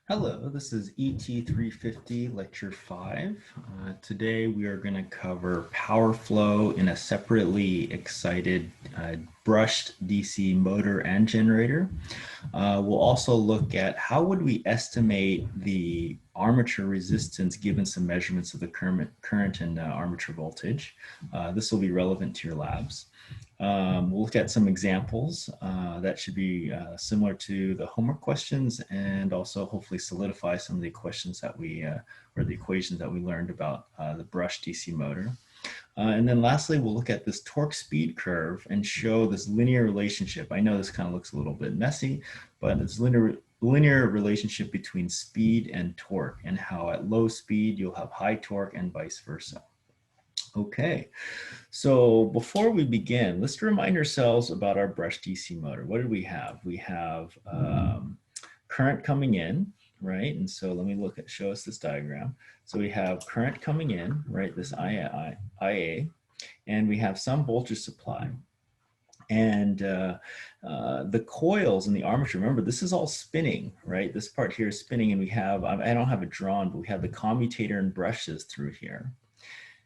Hello, this is ET350 Lecture 5. Today we are going to cover power flow in a separately excited brushed DC motor and generator. We'll also look at how would we estimate the armature resistance given some measurements of the current and armature voltage. This will be relevant to your labs. We'll look at some examples that should be similar to the homework questions and also hopefully solidify some of the questions that or the equations that we learned about the brush DC motor. And then lastly, we'll look at this torque speed curve and show this linear relationship. I know this kind of looks a little bit messy, but it's linear relationship between speed and torque and how at low speed you'll have high torque and vice versa. Okay, so before we begin, let's remind ourselves about our brush DC motor. What did we have? We have current coming in, right? And so let me show us this diagram. So we have current coming in, right? This IA, and we have some voltage supply. And the coils in the armature, remember, this is all spinning, right? This part here is spinning, and we have, I don't have it drawn, but we have the commutator and brushes through here.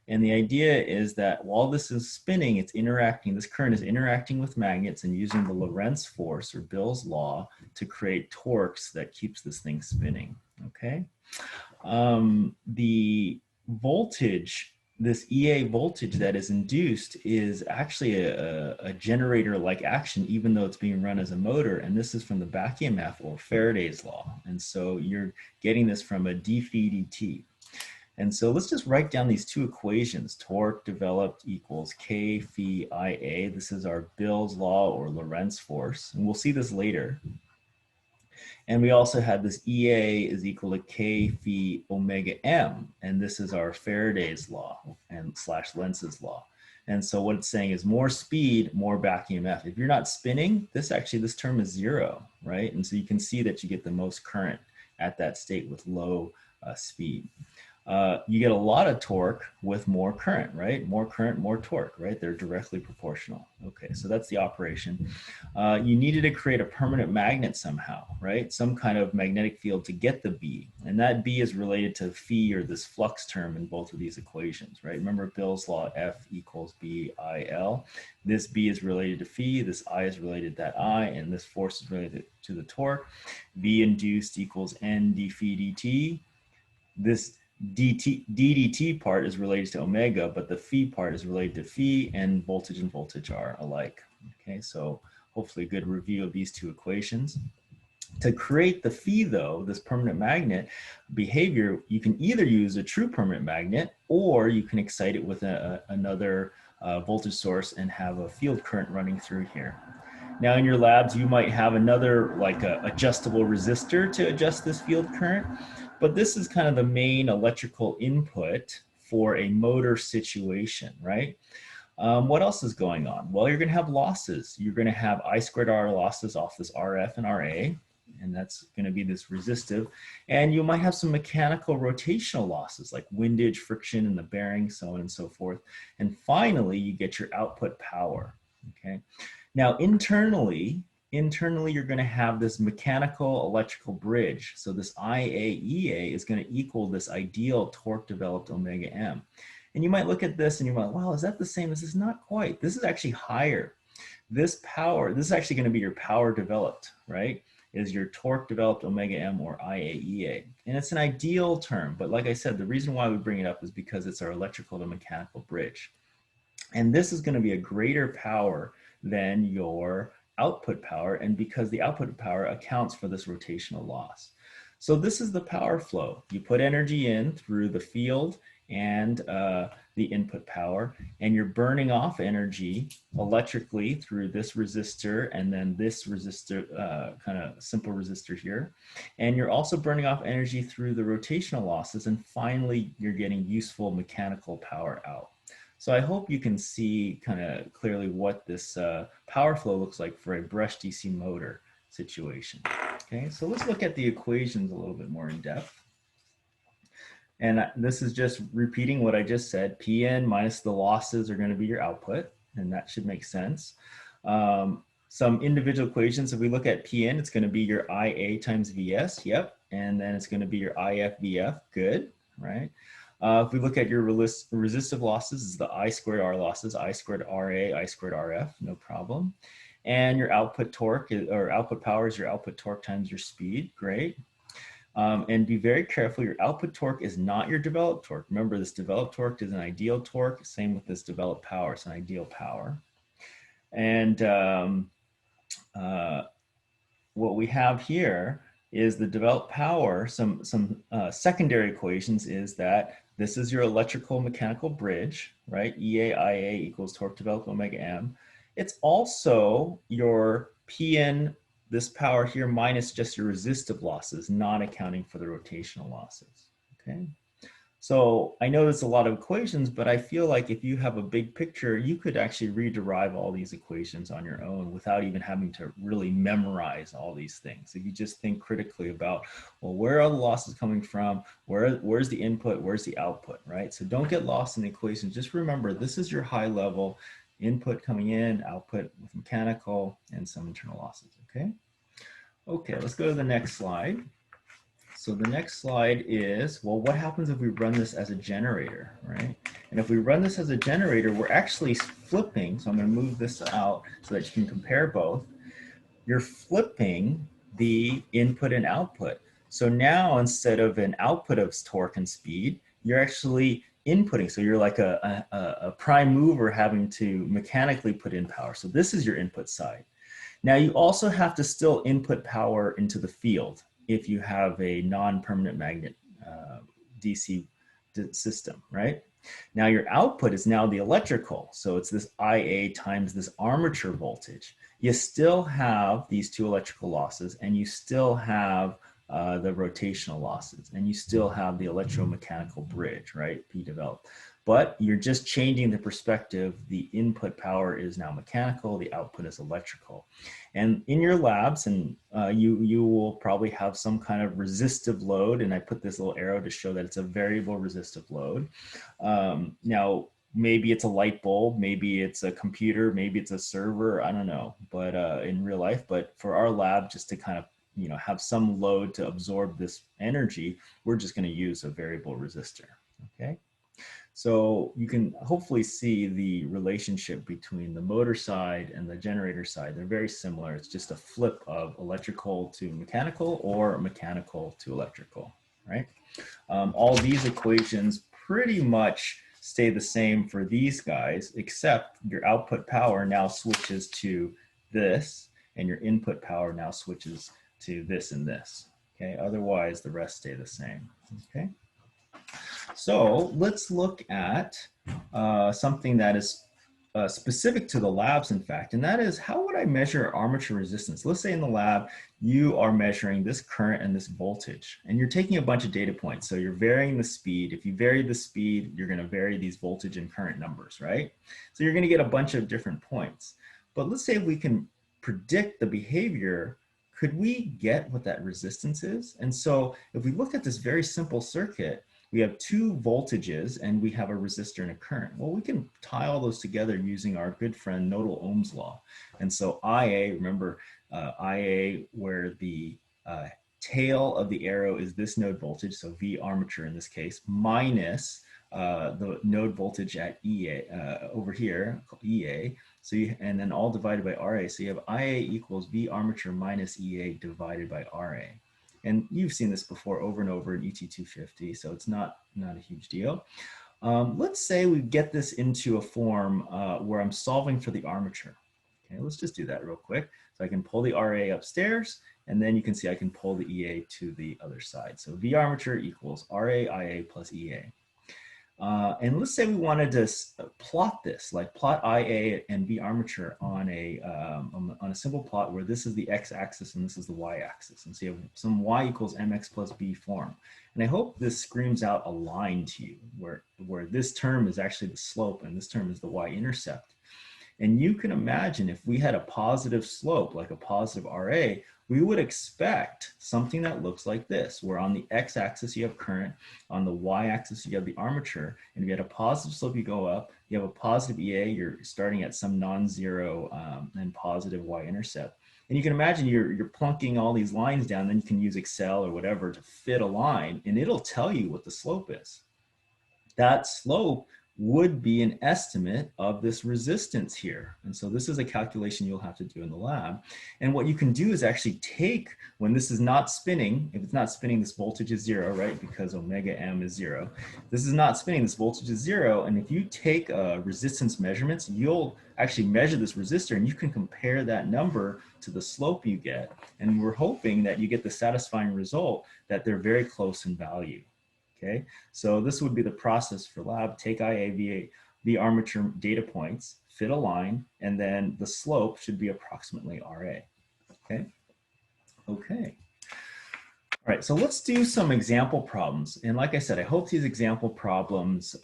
And the idea is that while this is spinning, this current is interacting with magnets and using the Lorentz force or Bill's law to create torques that keeps this thing spinning, okay? The voltage, this EA voltage that is induced is actually a generator-like action, even though it's being run as a motor. And this is from the back EMF or Faraday's law. And so you're getting this from a d phi dt. And so let's just write down these two equations. Torque developed equals K phi IA. This is our Bill's law or Lorentz force. And we'll see this later. And we also had this EA is equal to K phi omega M. And this is our Faraday's law and / Lenz's law. And so what it's saying is more speed, more back EMF. If you're not spinning, this term is zero, right? And so you can see that you get the most current at that state with low speed. You get a lot of torque with more current, right? More current, more torque, right? They're directly proportional. Okay, so that's the operation. You needed to create a permanent magnet somehow, right? Some kind of magnetic field to get the B. And that B is related to phi, or this flux term in both of these equations, right? Remember Bill's law, F equals BIL. This B is related to phi, this I is related to that I, and this force is related to the torque. V induced equals N d phi dt. This ddt part is related to omega, but the phi part is related to phi, and voltage are alike. Okay, so hopefully a good review of these two equations. To create the phi, though, this permanent magnet behavior, you can either use a true permanent magnet, or you can excite it with another voltage source and have a field current running through here. Now in your labs, you might have another like a adjustable resistor to adjust this field current, but this is kind of the main electrical input for a motor situation, right? What else is going on? Well, you're gonna have losses. You're gonna have I squared R losses off this RF and RA, and that's gonna be this resistive. And you might have some mechanical rotational losses like windage, friction in the bearing, so on and so forth. And finally, you get your output power, okay? Now, internally, you're going to have this mechanical electrical bridge. So this IAEA is going to equal this ideal torque developed omega M. And you might look at this and you might, wow, is that the same? This is not quite. This is actually higher. This is actually going to be your power developed, right? Is your torque developed omega M or IAEA. And it's an ideal term, but like I said, the reason why we bring it up is because it's our electrical to mechanical bridge. And this is going to be a greater power than your output power, and because the output power accounts for this rotational loss. So this is the power flow. You put energy in through the field and the input power, and you're burning off energy electrically through this resistor and then this resistor, kind of simple resistor here. And you're also burning off energy through the rotational losses, and finally you're getting useful mechanical power out. So I hope you can see kind of clearly what this power flow looks like for a brush DC motor situation. Okay, so let's look at the equations a little bit more in depth. And this is just repeating what I just said. Pn minus the losses are going to be your output, and that should make sense. Some individual equations, if we look at Pn, it's going to be your IA times Vs. Yep, and then it's going to be your IFVF, good, right? If we look at your resistive losses, it's the I squared R losses, I squared RA, I squared RF, no problem. And your output torque or output power is your output torque times your speed, great. And be very careful, your output torque is not your developed torque. Remember, this developed torque is an ideal torque, same with this developed power, it's an ideal power. And what we have here is the developed power. Some secondary equations is that this is your electrical mechanical bridge, right? EA equals torque developed omega m. It's also your Pn, this power here, minus just your resistive losses, not accounting for the rotational losses, okay? So I know there's a lot of equations, but I feel like if you have a big picture, you could actually rederive all these equations on your own without even having to really memorize all these things. If you just think critically about, well, where are the losses coming from? Where's the input? Where's the output, right? So don't get lost in the equations. Just remember, this is your high level input coming in, output with mechanical and some internal losses, okay? Okay, let's go to the next slide. So the next slide is, well, what happens if we run this as a generator, right? And if we run this as a generator, we're actually flipping. So I'm going to move this out so that you can compare both. You're flipping the input and output. So now instead of an output of torque and speed, you're actually inputting. So you're like a prime mover having to mechanically put in power. So this is your input side. Now you also have to still input power into the field if you have a non-permanent magnet DC system, right? Now your output is now the electrical. So it's this IA times this armature voltage. You still have these two electrical losses and you still have the rotational losses and you still have the electromechanical bridge, right? P developed. But you're just changing the perspective. The input power is now mechanical, the output is electrical. And in your labs, and you will probably have some kind of resistive load, and I put this little arrow to show that it's a variable resistive load. Now, maybe it's a light bulb, maybe it's a computer, maybe it's a server, I don't know, but in real life. But for our lab, just to kind of have some load to absorb this energy, we're just going to use a variable resistor, okay? So you can hopefully see the relationship between the motor side and the generator side. They're very similar. It's just a flip of electrical to mechanical or mechanical to electrical, right? All these equations pretty much stay the same for these guys, except your output power now switches to this, and your input power now switches to this and this, okay? Otherwise, the rest stay the same, okay? So let's look at something that is specific to the labs, in fact, and that is, how would I measure armature resistance? Let's say in the lab, you are measuring this current and this voltage, and you're taking a bunch of data points. So you're varying the speed. If you vary the speed, you're going to vary these voltage and current numbers, right? So you're going to get a bunch of different points. But let's say if we can predict the behavior, could we get what that resistance is? And so if we look at this very simple circuit, we have two voltages and we have a resistor and a current. Well, we can tie all those together using our good friend nodal Ohm's law. And so IA, remember IA, where the tail of the arrow is this node voltage, so V armature in this case, minus the node voltage at EA over here, EA. So and then all divided by RA. So you have IA equals V armature minus EA divided by RA. And you've seen this before over and over in ET250, so it's not a huge deal. Let's say we get this into a form where I'm solving for the armature. Okay, let's just do that real quick. So I can pull the RA upstairs, and then you can see I can pull the EA to the other side. So V armature equals RA IA plus EA. And let's say we wanted to plot this, like plot IA and V armature on a simple plot where this is the x-axis and this is the y-axis. And so you have some y equals mx plus b form. And I hope this screams out a line to you where this term is actually the slope and this term is the y-intercept. And you can imagine if we had a positive slope, like a positive RA, we would expect something that looks like this, where on the x-axis you have current, on the y-axis you have the armature, and if you had a positive slope, you go up, you have a positive EA, you're starting at some non-zero and positive y-intercept. And you can imagine you're plunking all these lines down, then you can use Excel or whatever to fit a line, and it'll tell you what the slope is. That slope would be an estimate of this resistance here. And so this is a calculation you'll have to do in the lab. And what you can do is actually take, when this is not spinning, if it's not spinning, this voltage is zero, right? Because omega m is zero. This is not spinning, this voltage is zero. And if you take resistance measurements, you'll actually measure this resistor and you can compare that number to the slope you get. And we're hoping that you get the satisfying result that they're very close in value. Okay, so this would be the process for lab. Take IA, the armature data points, fit a line, and then the slope should be approximately RA. Okay, okay. All right, so let's do some example problems. And like I said, I hope these example problems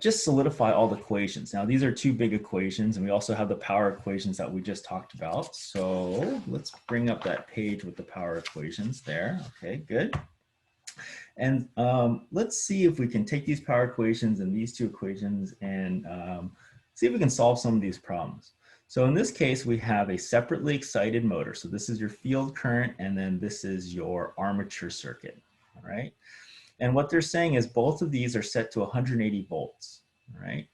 just solidify all the equations. Now, these are two big equations, and we also have the power equations that we just talked about. So let's bring up that page with the power equations there. Okay, good. And let's see if we can take these power equations and these two equations and see if we can solve some of these problems. So in this case, we have a separately excited motor. So this is your field current, and then this is your armature circuit, all right? And what they're saying is both of these are set to 180 volts, all right?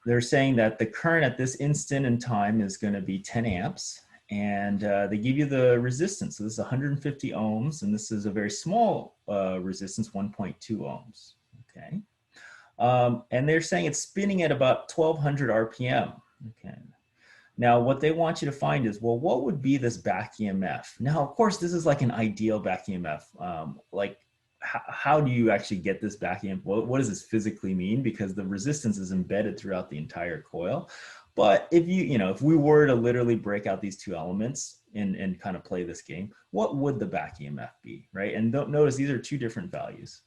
They're saying that the current at this instant in time is going to be 10 amps. And they give you the resistance. So this is 150 ohms, and this is a very small resistance, 1.2 ohms, okay? And they're saying it's spinning at about 1200 RPM, okay? Now, what they want you to find is, well, what would be this back EMF? Now, of course, this is like an ideal back EMF. How do you actually get this back EMF? What does this physically mean? Because the resistance is embedded throughout the entire coil. But if if we were to literally break out these two elements and kind of play this game, what would the back EMF be, right? And don't notice these are two different values.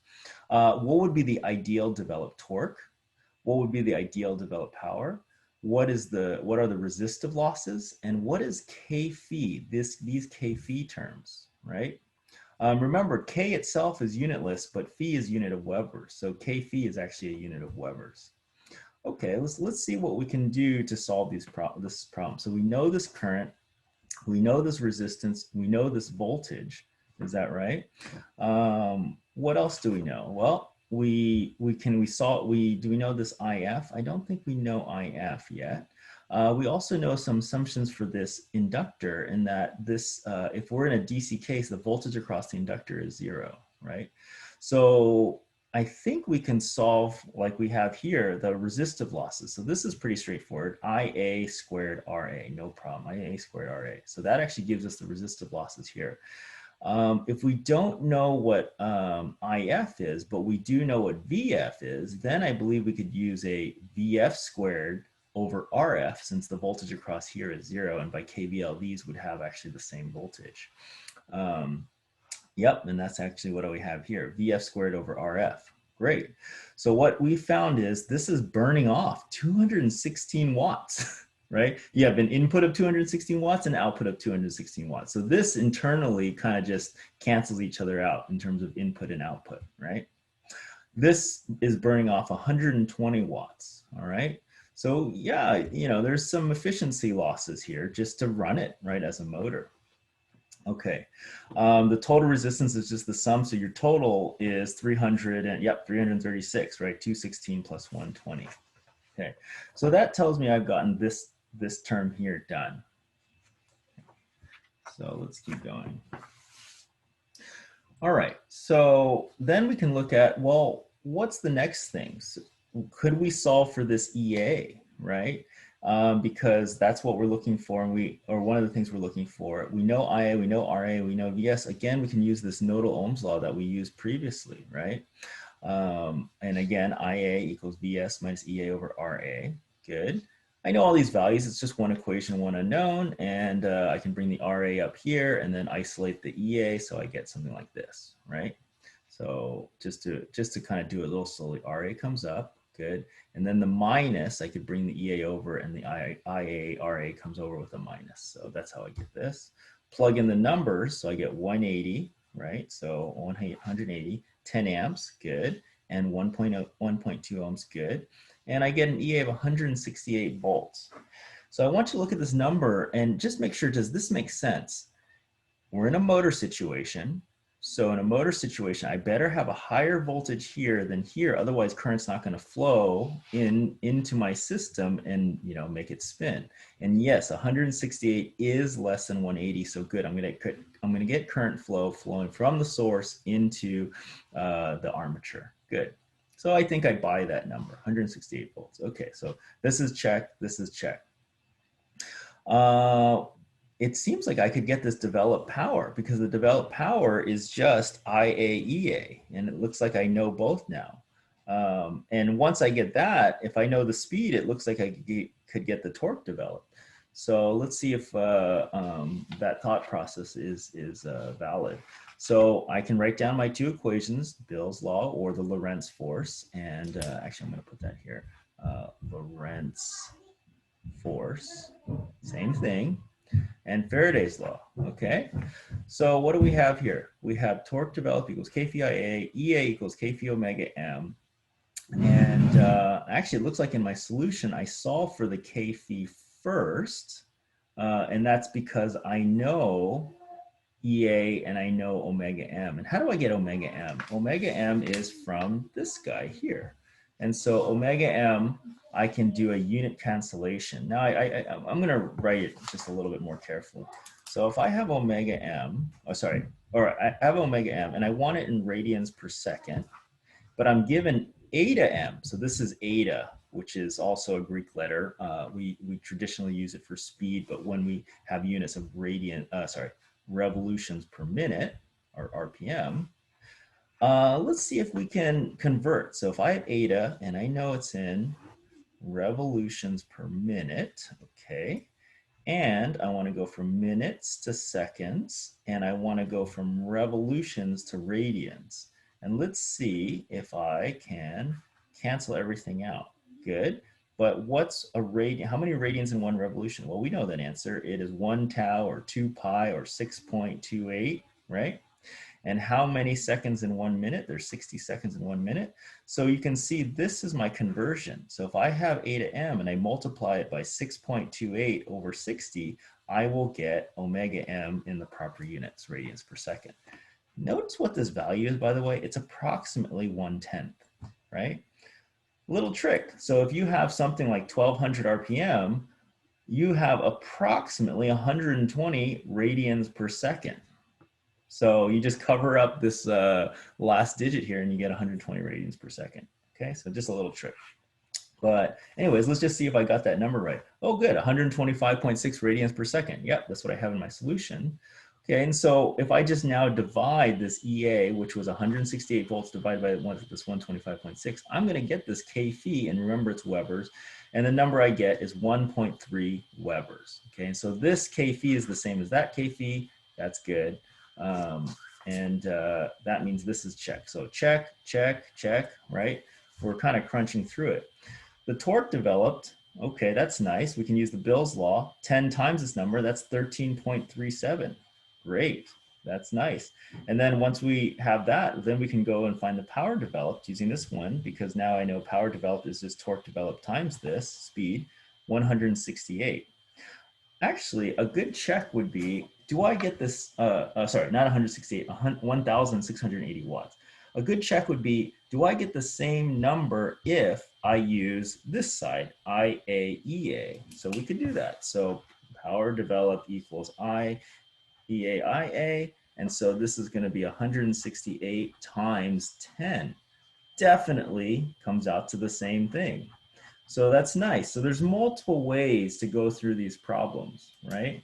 What would be the ideal developed torque? What would be the ideal developed power? What are the resistive losses? And what is K phi? These K phi terms, right? Remember, K itself is unitless, but phi is unit of Webers. So K phi is actually a unit of Webers. Okay, let's see what we can do to solve this problem. So we know this current, we know this resistance, we know this voltage. Is that right? What else do we know? Well, do we know this IF? I don't think we know IF yet. We also know some assumptions for this inductor in that this, if we're in a DC case, the voltage across the inductor is zero, right? So I think we can solve, like we have here, the resistive losses. So this is pretty straightforward. IA squared RA, no problem, IA squared RA. So that actually gives us the resistive losses here. If we don't know what IF is, but we do know what VF is, then I believe we could use a VF squared over RF, since the voltage across here is zero, and by KVL, these would have actually the same voltage. Yep, and that's actually what we have here, VF squared over RF. Great. So what we found is this is burning off 216 watts, right? You have an input of 216 watts and output of 216 watts. So this internally kind of just cancels each other out in terms of input and output, right? This is burning off 120 watts, all right? So yeah, there's some efficiency losses here just to run it, right, as a motor. Okay, the total resistance is just the sum, so your total is 336, right? 216 plus 120. Okay, so that tells me I've gotten this term here done. So let's keep going. All right, so then we can look at, well, what's the next thing? So could we solve for this EA, right? Because that's what we're looking for, and one of the things we're looking for. We know IA, we know RA, we know VS. Again, we can use this nodal Ohm's law that we used previously, right? And again, IA equals VS minus EA over RA. Good. I know all these values. It's just one equation, one unknown, and I can bring the RA up here and then isolate the EA, so I get something like this, right? So just to kind of do it a little slowly, RA comes up. Good. And then the minus, I could bring the EA over, and the IA RA comes over with a minus. So that's how I get this. Plug in the numbers, so I get 180, right? So 180, 10 amps, good. And 1.2 ohms, good. And I get an EA of 168 volts. So I want you to look at this number and just make sure, does this make sense? We're in a motor situation. So in a motor situation, I better have a higher voltage here than here. Otherwise, current's not going to flow into my system and make it spin. And yes, 168 is less than 180. So good. I'm going to get current flowing from the source into the armature. Good. So I think I buy that number, 168 volts. Okay, so this is check. This is check. It seems like I could get this developed power because the developed power is just IAEA, and it looks like I know both now. And once I get that, if I know the speed, it looks like I could get the torque developed. So let's see if that thought process is valid. So I can write down my two equations, Bill's law or the Lorentz force, and actually I'm going to put that here, Lorentz force, same thing, and Faraday's law. Okay, so what do we have here? We have torque developed equals K phi IA, EA equals K phi omega M. And actually, it looks like in my solution, I solve for the K phi first. And that's because I know EA and I know omega M. And how do I get omega M? Omega M is from this guy here. And so omega M, I can do a unit cancellation. Now I'm going to write it just a little bit more carefully. So if I have omega M, I have omega M and I want it in radians per second, but I'm given eta M. So this is eta, which is also a Greek letter. We traditionally use it for speed, but when we have units of revolutions per minute, or RPM, let's see if we can convert. So if I have eta and I know it's in revolutions per minute, okay, and I want to go from minutes to seconds, and I want to go from revolutions to radians. And let's see if I can cancel everything out. Good. But what's a radian? How many radians in one revolution? Well, we know that answer. It is 1 tau or 2 pi or 6.28, right? And how many seconds in 1 minute? There's 60 seconds in 1 minute. So you can see this is my conversion. So if I have eta M and I multiply it by 6.28 over 60, I will get omega M in the proper units, radians per second. Notice what this value is, by the way. It's approximately 1/10, right? Little trick. So if you have something like 1200 RPM, you have approximately 120 radians per second. So you just cover up this last digit here and you get 120 radians per second. Okay, so just a little trick. But anyways, let's just see if I got that number right. Oh, good, 125.6 radians per second. Yep, that's what I have in my solution. Okay, and so if I just now divide this EA, which was 168 volts divided by this 125.6, I'm going to get this K phi, and remember it's Webers, and the number I get is 1.3 Webers. Okay, and so this K phi is the same as that K phi. That's good. That means this is check. So check, check, check, right? We're kind of crunching through it. The torque developed, okay, that's nice. We can use the Bill's law, 10 times this number, that's 13.37. Great, that's nice. And then once we have that, then we can go and find the power developed using this one, because now I know power developed is just torque developed times this speed, 168. Actually, a good check would be, do I get this, sorry, not 168, 1,680 watts. A good check would be, do I get the same number if I use this side, IAEA? So we could do that. So power developed equals IAEA, and so this is going to be 168 times 10. Definitely comes out to the same thing. So that's nice. So there's multiple ways to go through these problems, right?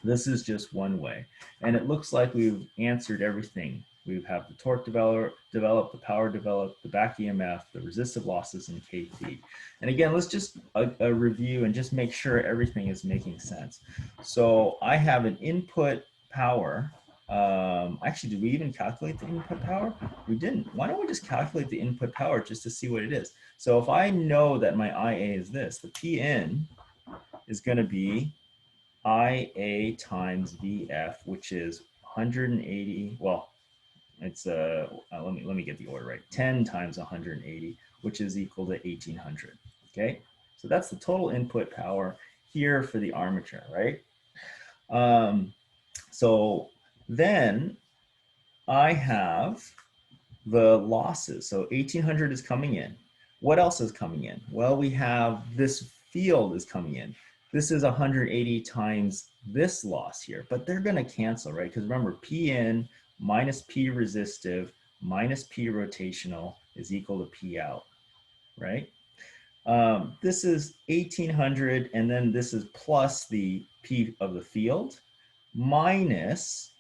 This is just one way. And it looks like we've answered everything. We have the torque developed, the power developed, the back EMF, the resistive losses, and K phi. And again, let's just a review and just make sure everything is making sense. So I have an input power. Actually, did we even calculate the input power? We didn't. Why don't we just calculate the input power just to see what it is? So if I know that my IA is this, the Pn is going to be IA times VF, which is 180. Well, it's let me get the order right. 10 times 180, which is equal to 1800. Okay, so that's the total input power, here for the armature, right? So then I have the losses. So 1800 is coming in. What else is coming in? Well, we have this field is coming in. This is 180 times this loss here, but they're going to cancel, right? Because remember, P in minus P resistive minus P rotational is equal to P out, right? This is 1800, and then this is plus the P of the field minus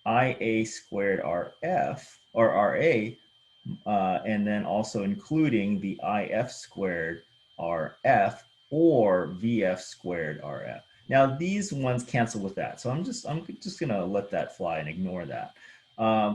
IA squared RF or RA, and then also including the IF squared RF or VF squared RF. Now these ones cancel with that, so I'm just gonna let that fly and ignore that.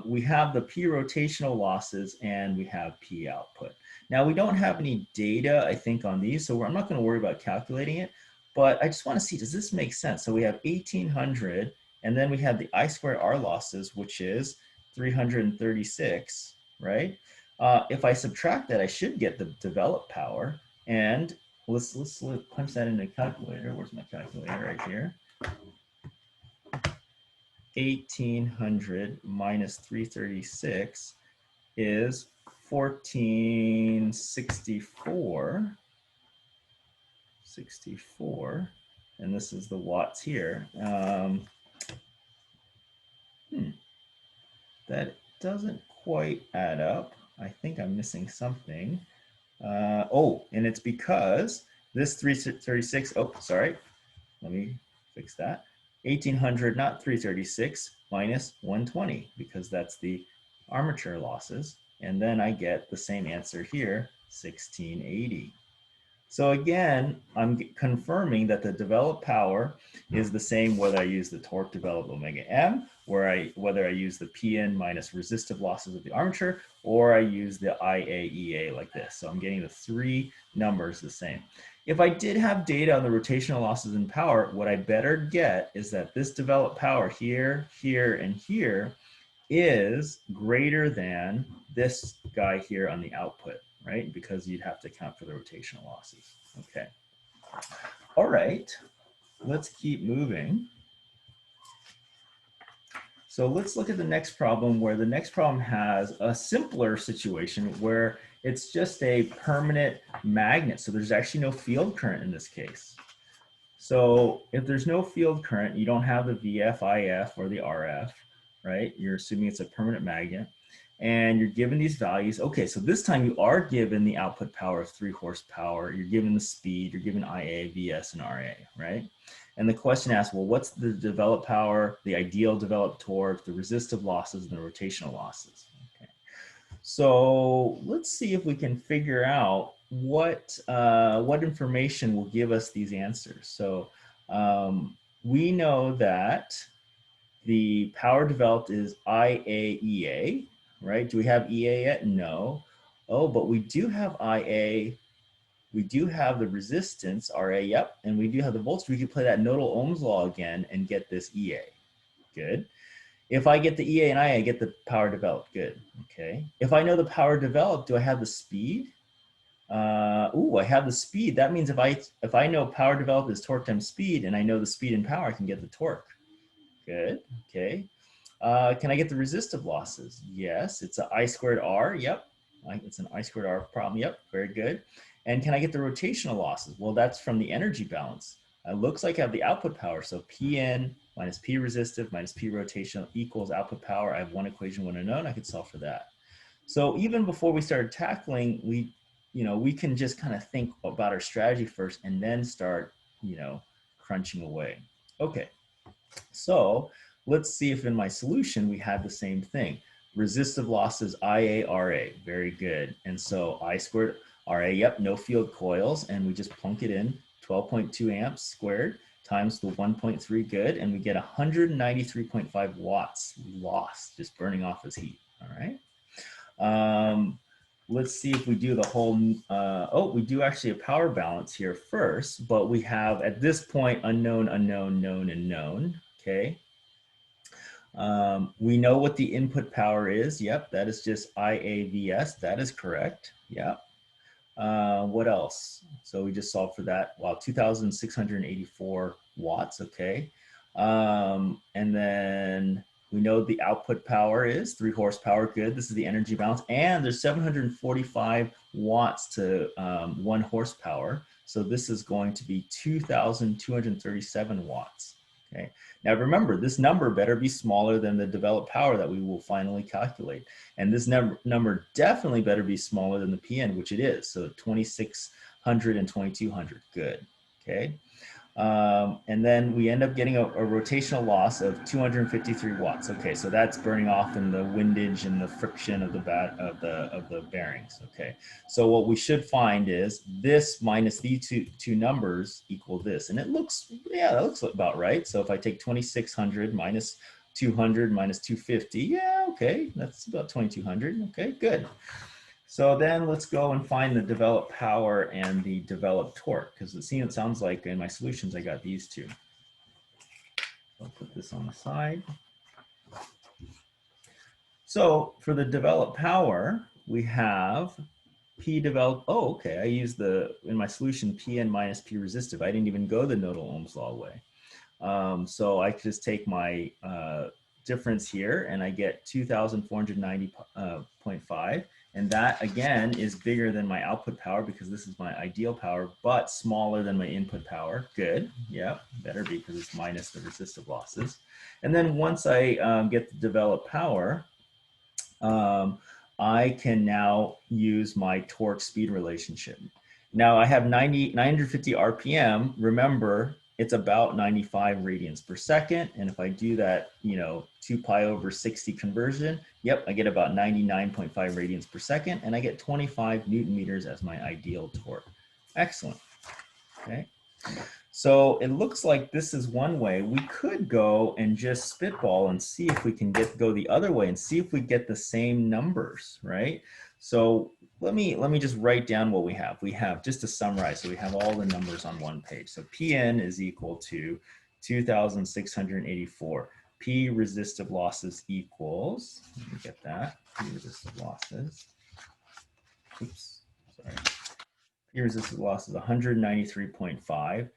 We have the P rotational losses and we have P output. Now we don't have any data, I think, on these, so I'm not going to worry about calculating it, but I just want to see, does this make sense? So we have 1800, and then we have the I squared R losses, which is 336, right? If I subtract that, I should get the developed power, and let's punch that into the calculator. Where's my calculator? Right here. 1800 minus 336 is 1464, and this is the watts here. That doesn't quite add up. I think I'm missing something. Oh, and it's because this 336, oh, sorry, let me fix that. 1800, not 336, minus 120, because that's the armature losses. And then I get the same answer here, 1680. So again, I'm confirming that the developed power is the same whether I use the torque developed omega m, whether I use the Pn minus resistive losses of the armature, or I use the IAEA like this. So I'm getting the three numbers the same. If I did have data on the rotational losses in power, what I better get is that this developed power here, here, and here is greater than this guy here on the output, right? Because you'd have to account for the rotational losses. Okay. All right, let's keep moving. So let's look at the next problem, where the next problem has a simpler situation where it's just a permanent magnet. So there's actually no field current in this case. So if there's no field current, you don't have the VF, IF, or the RF, right? You're assuming it's a permanent magnet, and you're given these values. Okay, so this time you are given the output power of 3 horsepower, you're given the speed, you're given IA, VS, and RA, right? And the question asks, well, what's the developed power, the ideal developed torque, the resistive losses, and the rotational losses? Okay. So let's see if we can figure out what information will give us these answers. So we know that the power developed is IAEA, right? Do we have EA yet? No. Oh, but we do have IA. We do have the resistance, RA, yep, and we do have the voltage. We could play that nodal Ohm's law again and get this EA. Good. If I get the EA and IA, I get the power developed. Good. Okay. If I know the power developed, do I have the speed? I have the speed. That means if I know power developed is torque times speed, and I know the speed and power, I can get the torque. Good. Okay. Can I get the resistive losses? Yes. It's an I squared R. Yep. It's an I squared R problem. Yep. Very good. And can I get the rotational losses? Well, that's from the energy balance. It looks like I have the output power. So Pn minus P resistive minus P rotational equals output power. I have one equation, one unknown. I could solve for that. So even before we started tackling, we can just kind of think about our strategy first and then start, crunching away. Okay. So let's see if in my solution we had the same thing. Resistive losses IARA, very good. And so I squared RA, yep, no field coils, and we just plunk it in, 12.2 amps squared times the 1.3, good, and we get 193.5 watts lost, just burning off as heat, all right? Let's see if we do the whole, we do actually a power balance here first, but we have at this point unknown, unknown, known, and known, okay? We know what the input power is. Yep, that is just IAVS. That is correct. Yep. What else? So we just solved for that. Wow, 2,684 watts. Okay. And then we know the output power is 3 horsepower. Good. This is the energy balance. And there's 745 watts to 1 horsepower. So this is going to be 2,237 watts. Okay. Now remember, this number better be smaller than the developed power that we will finally calculate. And this number definitely better be smaller than the PN, which it is. So 2,600 and 2,200. Good. Okay. And then we end up getting a rotational loss of 253 watts. Okay, so that's burning off in the windage and the friction of the bearings. Okay, so what we should find is this minus these two numbers equal this, and it looks, yeah, that looks about right. So if I take 2,600 minus 200 minus 250, yeah, okay, that's about 2,200. Okay, good. So then let's go and find the developed power and the developed torque, because it sounds like in my solutions I got these two. I'll put this on the side. So for the developed power, we have P developed. Oh, okay. I used in my solution Pn minus P resistive. I didn't even go the nodal Ohm's law way. So I could just take my difference here and I get 2,490.5. And that again is bigger than my output power because this is my ideal power, but smaller than my input power. Good. Yeah, better be because it's minus the resistive losses. And then once I get the developed power, I can now use my torque speed relationship. Now I have 950 RPM. Remember, it's about 95 radians per second. And if I do that, 2 pi over 60 conversion, yep, I get about 99.5 radians per second. And I get 25 Newton meters as my ideal torque. Excellent. Okay. So it looks like this is one way. We could go and just spitball and see if we can go the other way and see if we get the same numbers, right? So let me just write down what we have. We have, just to summarize, so we have all the numbers on one page. So Pn is equal to 2,684. P resistive losses equals, let me get that, P resistive losses. Oops, sorry. P resistive loss is 193.5.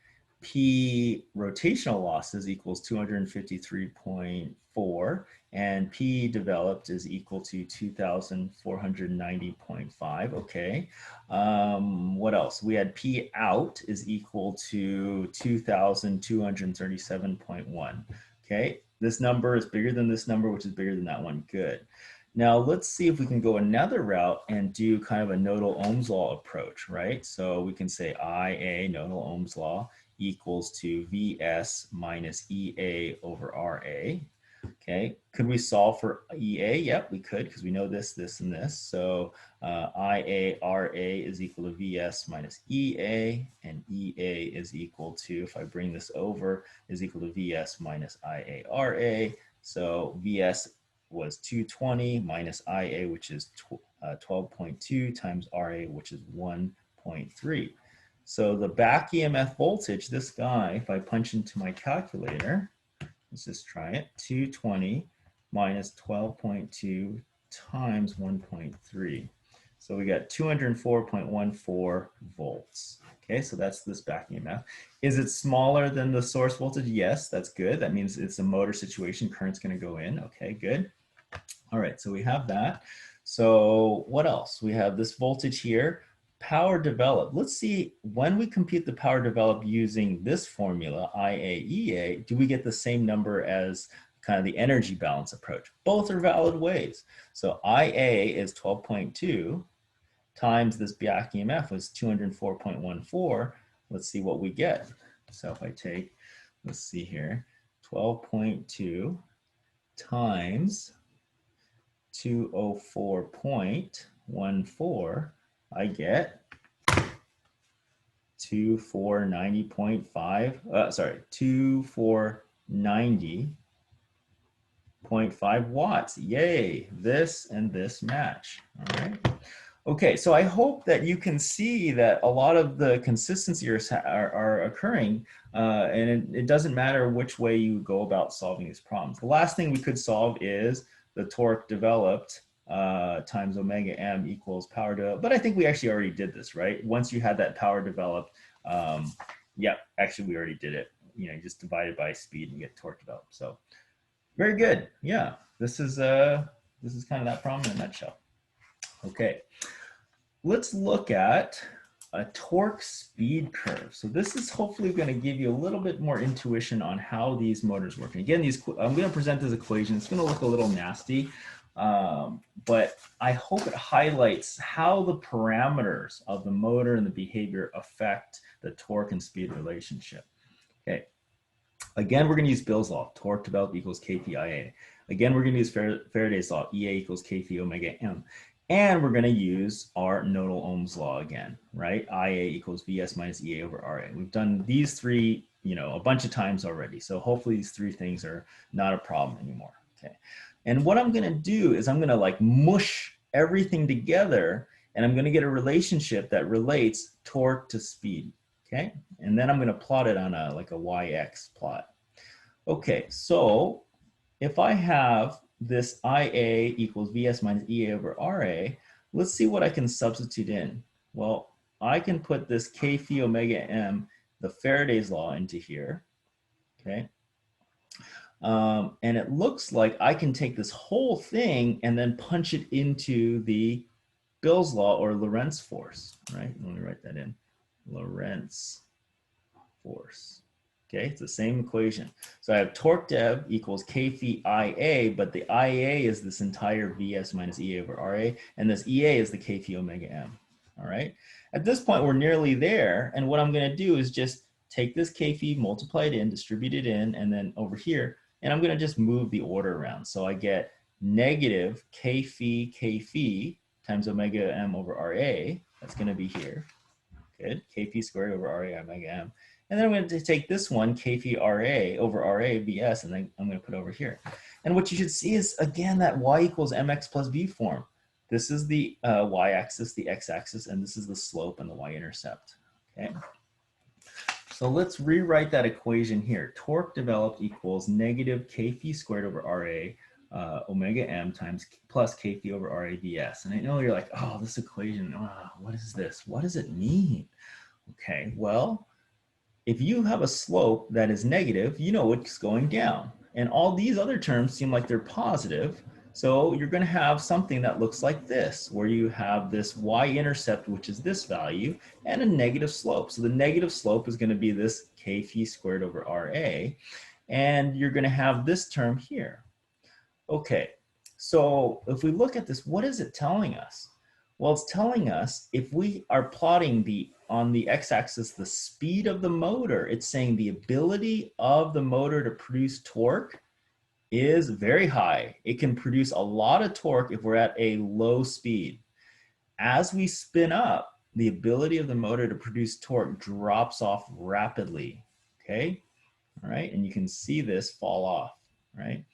P rotational losses equals 253.4, and P developed is equal to 2,490.5. Okay. What else? We had P out is equal to 2,237.1. Okay. This number is bigger than this number, which is bigger than that one. Good. Now let's see if we can go another route and do kind of a nodal Ohm's law approach, right? So we can say IA, nodal Ohm's law, equals to VS minus EA over RA. Okay, could we solve for EA? Yep, we could, because we know this, this, and this. So IA RA is equal to VS minus EA, and EA is equal to, if I bring this over, is equal to VS minus IA RA. So VS was 220 minus IA, which is 12.2 times RA, which is 1.3. So the back EMF voltage, this guy, if I punch into my calculator, let's just try it, 220 minus 12.2 times 1.3. So we got 204.14 volts. Okay, so that's this back EMF. Is it smaller than the source voltage? Yes, that's good. That means it's a motor situation. Current's going to go in. Okay, good. All right, so we have that. So what else? We have this voltage here. Power developed. Let's see, when we compute the power developed using this formula, IAEA, do we get the same number as kind of the energy balance approach? Both are valid ways. So IA is 12.2 times this back EMF was 204.14. Let's see what we get. So if I take, let's see here, 12.2 times 204.14, I get 2490.5, sorry, 2490.5 watts. Yay, this and this match. All right. Okay, so I hope that you can see that a lot of the consistencies are occurring, and it doesn't matter which way you go about solving these problems. The last thing we could solve is the torque developed times omega m equals power developed. But I think we actually already did this, right? Once you had that power developed, yeah, actually we already did it. You know, just divide it by speed and get torque developed. So very good. Yeah, this is kind of that problem in a nutshell. Okay, let's look at a torque speed curve. So this is hopefully going to give you a little bit more intuition on how these motors work. And again, I'm going to present this equation. It's going to look a little nasty, but I hope it highlights how the parameters of the motor and the behavior affect the torque and speed relationship. Okay. Again, we're going to use Bill's law, torque developed equals Kp Ia. Again, we're going to use Faraday's law, Ea equals Kp omega m. And we're going to use our nodal Ohm's law again, right? Ia equals Vs minus Ea over Ra. We've done these three, you know, a bunch of times already. So hopefully these three things are not a problem anymore, okay? And what I'm going to do is I'm going to like mush everything together, and I'm going to get a relationship that relates torque to speed, okay? And then I'm going to plot it on a like a YX plot. Okay, so if I have this Ia equals Vs minus Ea over Ra, let's see what I can substitute in. Well, I can put this K phi omega m, the Faraday's law, into here, okay? And it looks like I can take this whole thing and then punch it into the Bill's law or Lorentz force, right? Let me write that in, Lorentz force. Okay, it's the same equation. So I have torque dev equals K phi Ia, but the Ia is this entire Vs minus Ea over Ra, and this Ea is the K phi omega m. All right. At this point, we're nearly there, and what I'm going to do is just take this K phi, multiply it in, distribute it in, and then over here, and I'm going to just move the order around. So I get negative K phi times omega m over Ra. That's going to be here. Good. K phi squared over Ra omega m. And then I'm going to take this one, K phi Ra over Ra Vs, and then I'm going to put it over here. And what you should see is, again, that y equals mx plus v form. This is the y-axis, the x-axis, and this is the slope and the y-intercept. Okay. So let's rewrite that equation here. Torque developed equals negative K phi squared over Ra omega m times plus K phi over Ra Vs. And I know you're like, oh, this equation, what is this? What does it mean? Okay, well, if you have a slope that is negative, you know it's going down. And all these other terms seem like they're positive. So you're going to have something that looks like this, where you have this y-intercept, which is this value, and a negative slope. So the negative slope is going to be this K phi squared over Ra. And you're going to have this term here. Okay, so if we look at this, what is it telling us? Well, it's telling us if we are plotting on the x-axis the speed of the motor, it's saying the ability of the motor to produce torque is very high. It can produce a lot of torque if we're at a low speed. As we spin up, the ability of the motor to produce torque drops off rapidly, okay? All right, and you can see this fall off, right?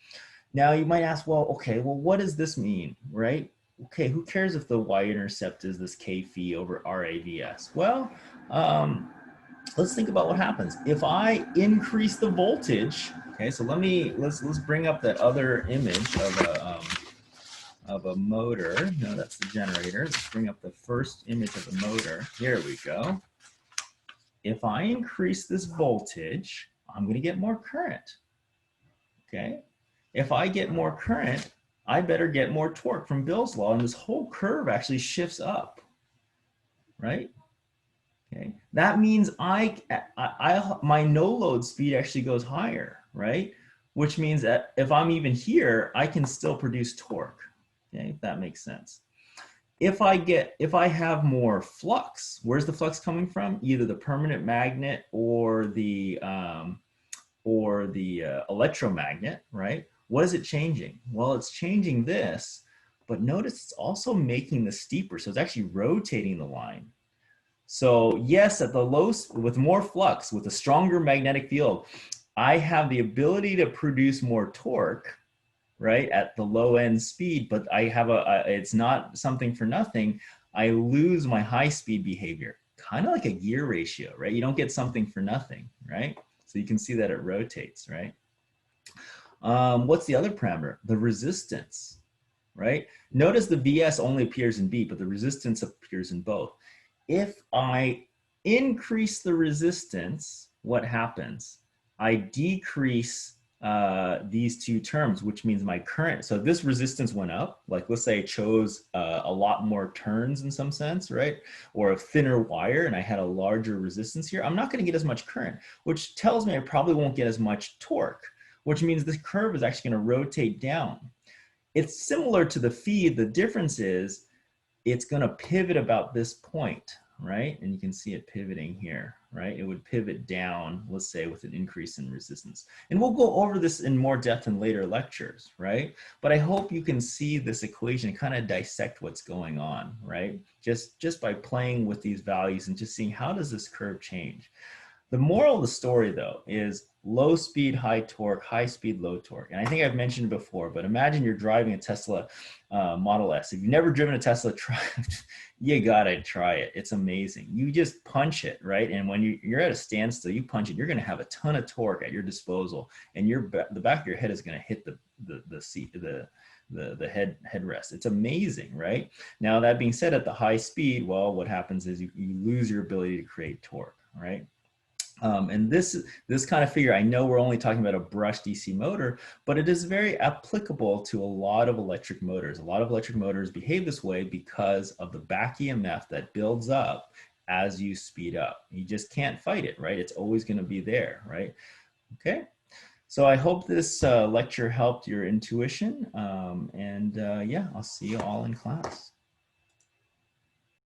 Now you might ask, well, okay, well, what does this mean, right? Okay, who cares if the y-intercept is this K phi over RAVS? Well, let's think about what happens. If I increase the voltage, okay, so let's bring up that other image of a motor. No, that's the generator. Let's bring up the first image of the motor. Here we go. If I increase this voltage, I'm going to get more current, okay? If I get more current, I better get more torque from Bill's law, and this whole curve actually shifts up, right? Okay, that means my no load speed actually goes higher, right? Which means that if I'm even here, I can still produce torque. Okay, if that makes sense. If I have more flux, where's the flux coming from? Either the permanent magnet or the electromagnet, right? What is it changing? Well, it's changing this, but notice it's also making this steeper. So it's actually rotating the line. So yes, at the low, with more flux, with a stronger magnetic field, I have the ability to produce more torque, right, at the low end speed, but I have it's not something for nothing. I lose my high speed behavior, kind of like a gear ratio, right? You don't get something for nothing, right? So you can see that it rotates, right? What's the other parameter? The resistance. right? Notice the Vs only appears in B, but the resistance appears in both. If I increase the resistance, what happens? I decrease these two terms, which means my current. So this resistance went up. Like let's say I chose a lot more turns in some sense, right? Or a thinner wire and I had a larger resistance here. I'm not going to get as much current, which tells me I probably won't get as much torque, which means this curve is actually going to rotate down. It's similar to the feed. The difference is it's going to pivot about this point, right? And you can see it pivoting here, right? It would pivot down, let's say, with an increase in resistance. And we'll go over this in more depth in later lectures, right? But I hope you can see this equation and kind of dissect what's going on, right? Just by playing with these values and just seeing how does this curve change. The moral of the story, though, is low speed, high torque, high speed, low torque. And I think I've mentioned it before, but imagine you're driving a Tesla Model S. If you've never driven a Tesla, you gotta try it. It's amazing. You just punch it, right? And when you're at a standstill, you punch it, you're gonna have a ton of torque at your disposal, and the back of your head is gonna hit the seat, the headrest. It's amazing, right? Now, that being said, at the high speed, well, what happens is you lose your ability to create torque, right? And this kind of figure, I know we're only talking about a brushed DC motor, but it is very applicable to a lot of electric motors. A lot of electric motors behave this way because of the back EMF that builds up as you speed up. You just can't fight it, right? It's always going to be there, right? Okay. So I hope this lecture helped your intuition. Yeah, I'll see you all in class.